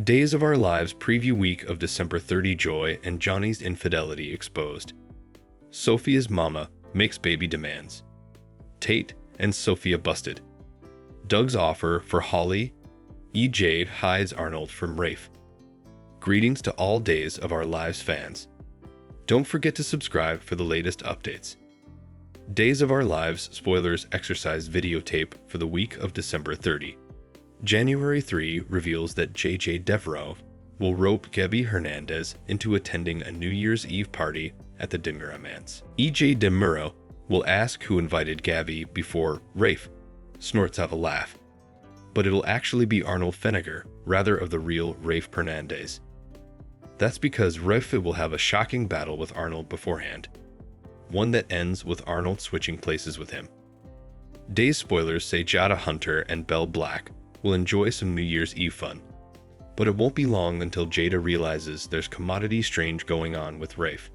Days of Our Lives preview week of December 30. Joy and Johnny's infidelity exposed. Sophia's mama makes baby demands. Tate and Sophia busted. Doug's offer for Holly. EJ hides Arnold from Rafe. Greetings to all Days of Our Lives fans. Don't forget to subscribe for the latest updates. Days of Our Lives spoilers exercise videotape for the week of December 30. January 3 reveals that JJ Devereaux will rope Gabby Hernandez into attending a New Year's Eve party at the DeMuro Manse. EJ Devereaux will ask who invited Gabby before Rafe snorts out a laugh. But it'll actually be Arnold Feniger, rather of the real Rafe Hernandez. That's because Rafe will have a shocking battle with Arnold beforehand. One that ends with Arnold switching places with him. Days spoilers say Jada Hunter and Belle Black will enjoy some New Year's Eve fun. But it won't be long until Jada realizes there's commodity strange going on with Rafe.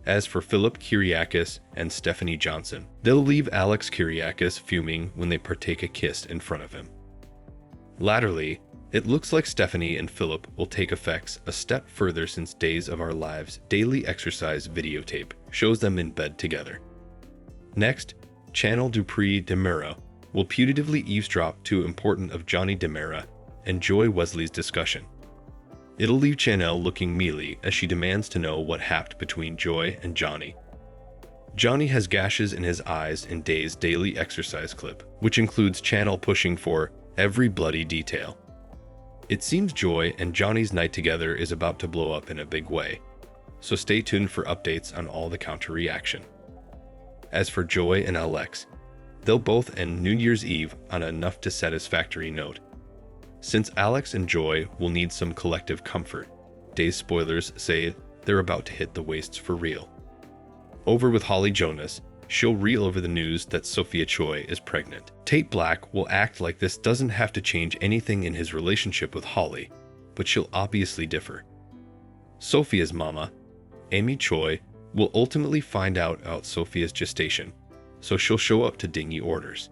As for Philip Kyriakis and Stephanie Johnson, they'll leave Alex Kyriakis fuming when they partake a kiss in front of him. Latterly, it looks like Stephanie and Philip will take effects a step further since Days of Our Lives daily exercise videotape shows them in bed together. Next, Channel Dupree DeMuro will putatively eavesdrop too important of Johnny DeMera and Joy Wesley's discussion. It'll leave Chanel looking mealy as she demands to know what happened between Joy and Johnny. Johnny has gashes in his eyes in Days' daily exercise clip, which includes Chanel pushing for every bloody detail. It seems Joy and Johnny's night together is about to blow up in a big way, so stay tuned for updates on all the counter-reaction. As for Joy and Alex, they'll both end New Year's Eve on an enough to satisfactory note. Since Alex and Joy will need some collective comfort, Days spoilers say they're about to hit the wastes for real. Over with Holly Jonas, she'll reel over the news that Sophia Choi is pregnant. Tate Black will act like this doesn't have to change anything in his relationship with Holly, but she'll obviously differ. Sophia's mama, Amy Choi, will ultimately find out about Sophia's gestation, so she'll show up to dingy orders.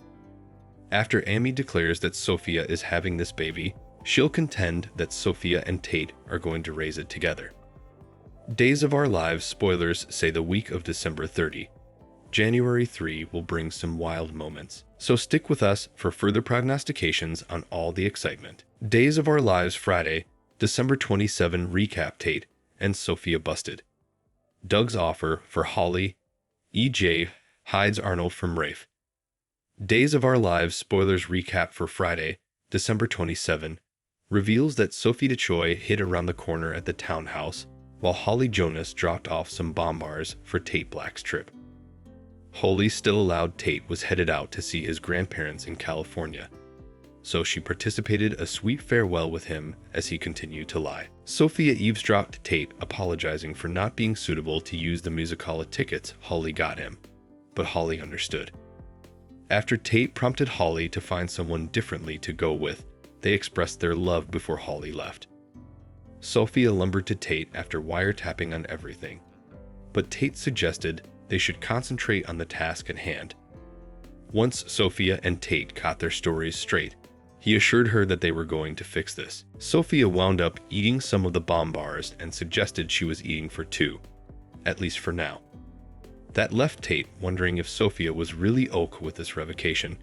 After Amy declares that Sophia is having this baby, she'll contend that Sophia and Tate are going to raise it together. Days of Our Lives spoilers say the week of December 30. January 3 will bring some wild moments, so stick with us for further prognostications on all the excitement. Days of Our Lives Friday, December 27 recap Tate and Sophia busted. Doug's offer for Holly. EJ hides Arnold from Rafe. Days of Our Lives spoilers recap for Friday, December 27, reveals that Sophia Choi hid around the corner at the townhouse while Holly Jonas dropped off some bomb bars for Tate Black's trip. Holly still allowed Tate was headed out to see his grandparents in California, so she participated a sweet farewell with him as he continued to lie. Sophia eavesdropped Tate apologizing for not being suitable to use the Musicala tickets Holly got him, but Holly understood. After Tate prompted Holly to find someone differently to go with, they expressed their love before Holly left. Sophia lumbered to Tate after wiretapping on everything, but Tate suggested they should concentrate on the task at hand. Once Sophia and Tate got their stories straight, he assured her that they were going to fix this. Sophia wound up eating some of the bomb bars and suggested she was eating for two, at least for now. That left Tate wondering if Sophia was really okay with this revocation,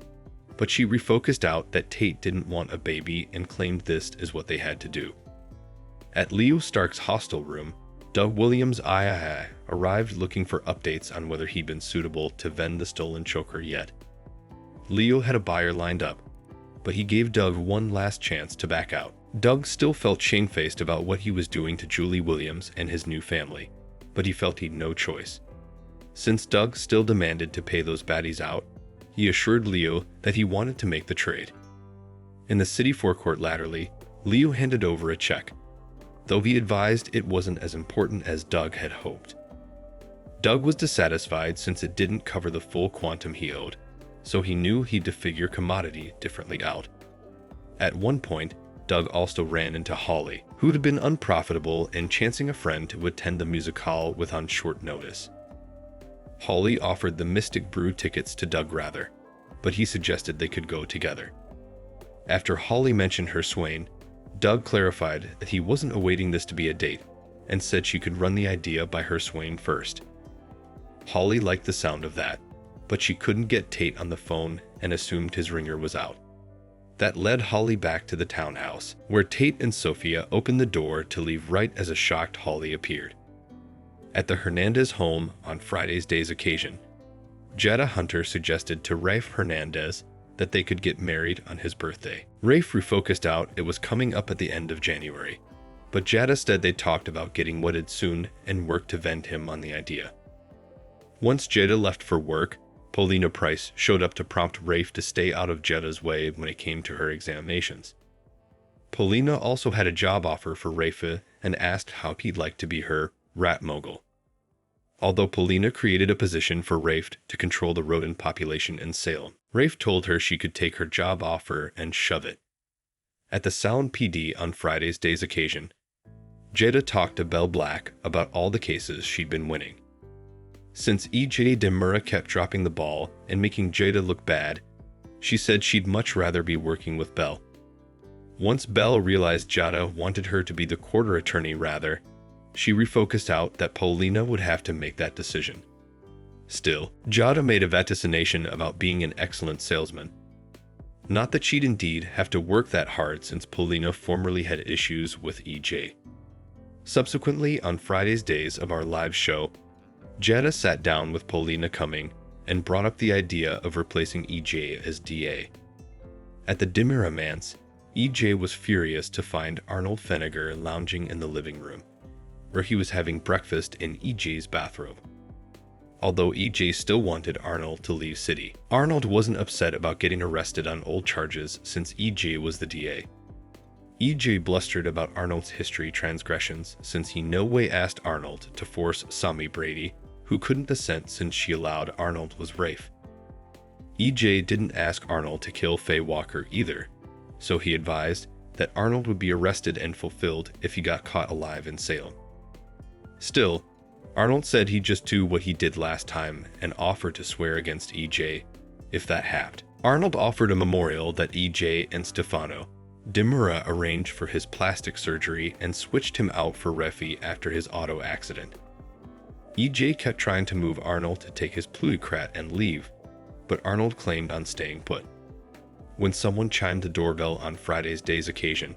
but she refocused out that Tate didn't want a baby and claimed this is what they had to do. At Leo Stark's hostel room, Doug Williams arrived looking for updates on whether he'd been suitable to vend the stolen choker yet. Leo had a buyer lined up, but he gave Doug one last chance to back out. Doug still felt shamefaced about what he was doing to Julie Williams and his new family, but he felt he'd no choice. Since Doug still demanded to pay those baddies out, he assured Leo that he wanted to make the trade. In the city forecourt latterly, Leo handed over a check, though he advised it wasn't as important as Doug had hoped. Doug was dissatisfied since it didn't cover the full quantum he owed, so he knew he'd to figure commodity differently out. At one point, Doug also ran into Holly, who had been unprofitable and chancing a friend to attend the musicale with on short notice. Holly offered the Mystic Brew tickets to Doug rather, but he suggested they could go together. After Holly mentioned her swain, Doug clarified that he wasn't awaiting this to be a date and said she could run the idea by her swaying first. Holly liked the sound of that, but she couldn't get Tate on the phone and assumed his ringer was out. That led Holly back to the townhouse, where Tate and Sophia opened the door to leave right as a shocked Holly appeared. At the Hernandez home on Friday's day's occasion, Jetta Hunter suggested to Rafe Hernandez that they could get married on his birthday. Rafe refocused out it was coming up at the end of January, but Jetta said they talked about getting wedded soon and worked to vend him on the idea. Once Jetta left for work, Paulina Price showed up to prompt Rafe to stay out of Jetta's way when it came to her examinations. Paulina also had a job offer for Rafe and asked how he'd like to be her rat mogul. Although Paulina created a position for Rafe to control the rodent population in Salem, Rafe told her she could take her job offer and shove it. At the Sound PD on Friday's day's occasion, Jetta talked to Belle Black about all the cases she'd been winning. Since E.J. Demura kept dropping the ball and making Jetta look bad, she said she'd much rather be working with Belle. Once Belle realized Jetta wanted her to be the quarter attorney rather, she refocused out that Paulina would have to make that decision. Still, Jetta made a vaticination about being an excellent salesman. Not that she'd indeed have to work that hard since Paulina formerly had issues with E.J. Subsequently, on Friday's days of our live show, Jetta sat down with Paulina Cumming and brought up the idea of replacing E.J. as DA. At the Demura manse, E.J. was furious to find Arnold Feniger lounging in the living room, where he was having breakfast in E.J.'s bathrobe. Although E.J. still wanted Arnold to leave city, Arnold wasn't upset about getting arrested on old charges since E.J. was the DA. E.J. blustered about Arnold's history transgressions since he no way asked Arnold to force Sami Brady, who couldn't assent since she allowed Arnold was Rafe. E.J. didn't ask Arnold to kill Faye Walker either, so he advised that Arnold would be arrested and fulfilled if he got caught alive in Salem. Still, Arnold said he'd just do what he did last time and offered to swear against E.J. if that happened. Arnold offered a memorial that E.J. and Stefano Demura arranged for his plastic surgery and switched him out for Refi after his auto accident. E.J. kept trying to move Arnold to take his plutocrat and leave, but Arnold claimed on staying put. When someone chimed the doorbell on Friday's day's occasion,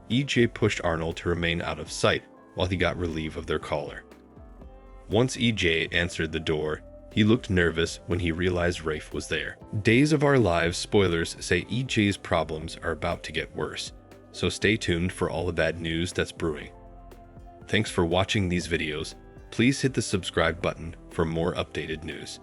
E.J. pushed Arnold to remain out of sight while he got relief of their caller. Once E.J. answered the door, he looked nervous when he realized Rafe was there. Days of Our Lives spoilers say E.J.'s problems are about to get worse, so stay tuned for all the bad news that's brewing. Thanks for watching these videos. Please hit the subscribe button for more updated news.